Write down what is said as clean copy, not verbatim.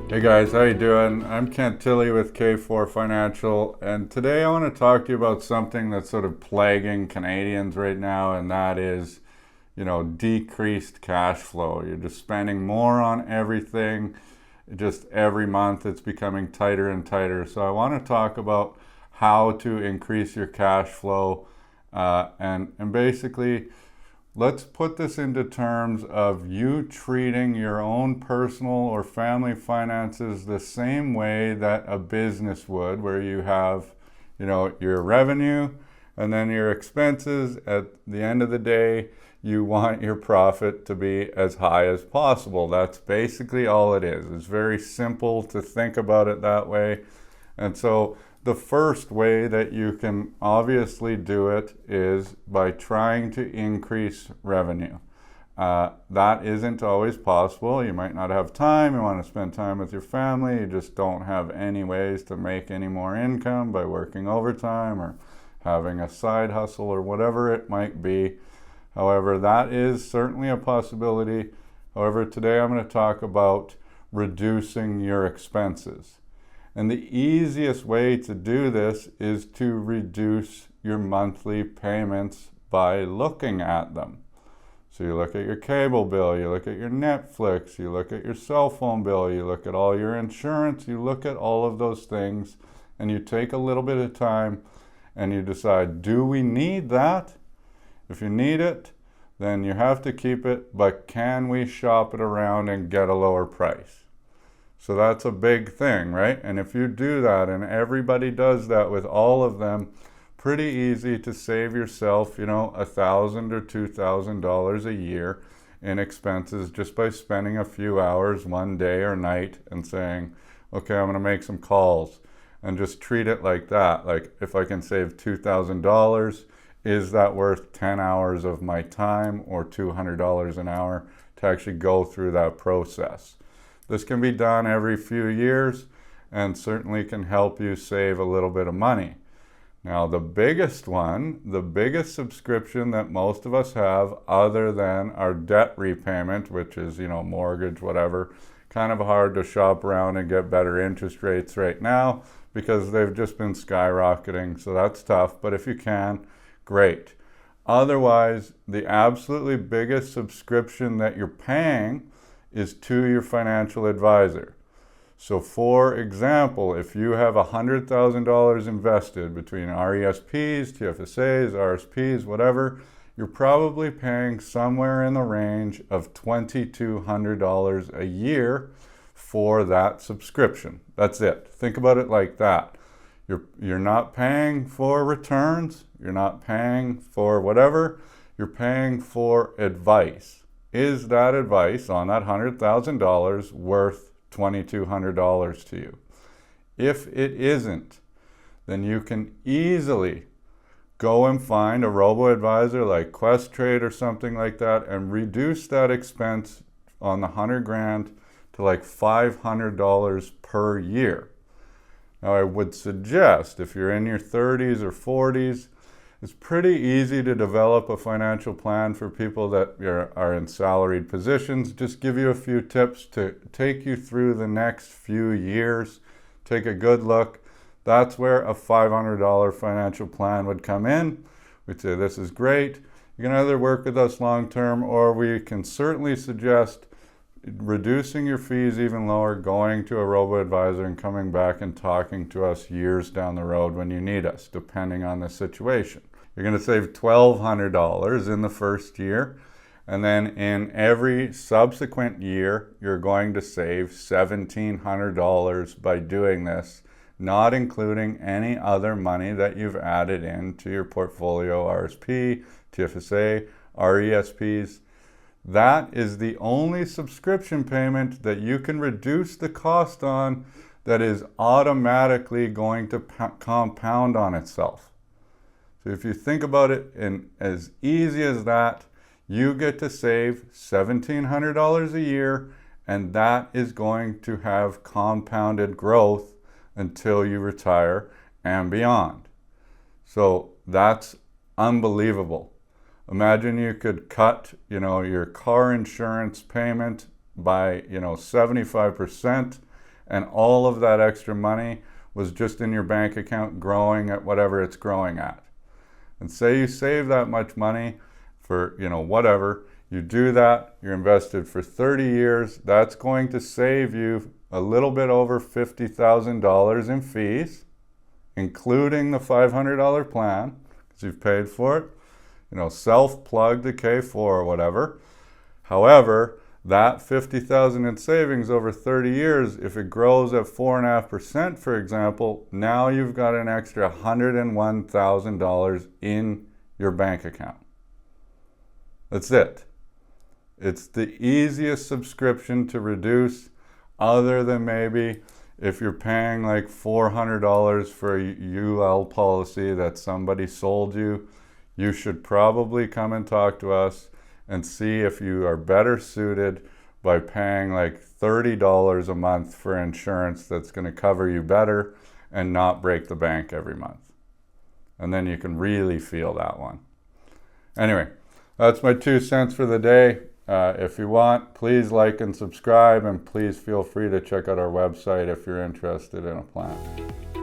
Hey guys, how you doing? I'm Kent Tilley with K4 Financial, and today I want to talk to you about something that's sort of plaguing Canadians right now, and that is, decreased cash flow. You're just spending more on everything. Just every month it's becoming tighter and tighter. So I want to talk about how to increase your cash flow, and basically let's put this into terms of you treating your own personal or family finances the same way that a business would, where you have, your revenue and then your expenses. At the end of the day, you want your profit to be as high as possible. That's basically all it is. It's very simple to think about it that way. And so the first way that you can obviously do it is by trying to increase revenue. That isn't always possible. You might not have time. You want to spend time with your family. You just don't have any ways to make any more income by working overtime or having a side hustle or whatever it might be. However, that is certainly a possibility. However, today I'm going to talk about reducing your expenses. And the easiest way to do this is to reduce your monthly payments by looking at them. So you look at your cable bill, you look at your Netflix, you look at your cell phone bill, you look at all your insurance, you look at all of those things, and you take a little bit of time and you decide, do we need that? If you need it, then you have to keep it, but can we shop it around and get a lower price? So that's a big thing, right? And if you do that, and everybody does that with all of them, pretty easy to save yourself, $1,000 or $2,000 a year in expenses just by spending a few hours one day or night and saying, okay, I'm going to make some calls, and just treat it like that. Like, if I can save $2,000, is that worth 10 hours of my time or $200 an hour to actually go through that process? This can be done every few years and certainly can help you save a little bit of money. Now, the biggest subscription that most of us have, other than our debt repayment, which is, mortgage, whatever, kind of hard to shop around and get better interest rates right now because they've just been skyrocketing. So that's tough. But if you can, great. Otherwise, the absolutely biggest subscription that you're paying is to your financial advisor. So for example, if you have $100,000 invested between RESPs, TFSAs, RSPs, whatever, you're probably paying somewhere in the range of $2,200 a year for that subscription. That's it. Think about it like that. You're not paying for returns. You're not paying for whatever. You're paying for advice. Is that advice on that $100,000 worth $2,200 to you? If it isn't, then you can easily go and find a robo-advisor like Questrade or something like that and reduce that expense on the 100 grand to like $500 per year. Now, I would suggest if you're in your 30s or 40s, it's pretty easy to develop a financial plan for people that are in salaried positions. Just give you a few tips to take you through the next few years. Take a good look. That's where a $500 financial plan would come in. We'd say, this is great. You can either work with us long term, or we can certainly suggest reducing your fees even lower, going to a robo-advisor and coming back and talking to us years down the road when you need us, depending on the situation. You're going to save $1,200 in the first year, and then in every subsequent year, you're going to save $1,700 by doing this, not including any other money that you've added into your portfolio, RSP, TFSA, RESPs. That is the only subscription payment that you can reduce the cost on that is automatically going to compound on itself. So if you think about it in as easy as that, you get to save $1,700 a year, and that is going to have compounded growth until you retire and beyond. So that's unbelievable. Imagine you could cut, your car insurance payment by, 75%, and all of that extra money was just in your bank account growing at whatever it's growing at. And say you save that much money for, whatever, you do that, you're invested for 30 years, that's going to save you a little bit over $50,000 in fees, including the $500 plan, because you've paid for it, self-plug the K4 or whatever. However, that $50,000 in savings over 30 years, if it grows at 4.5%, for example, now you've got an extra $101,000 in your bank account. That's it. It's the easiest subscription to reduce, other than maybe if you're paying like $400 for a UL policy that somebody sold you. You should probably come and talk to us and see if you are better suited by paying like $30 a month for insurance that's going to cover you better and not break the bank every month. And then you can really feel that one. Anyway, that's my 2 cents for the day. If you want, please like and subscribe, and please feel free to check out our website if you're interested in a plan.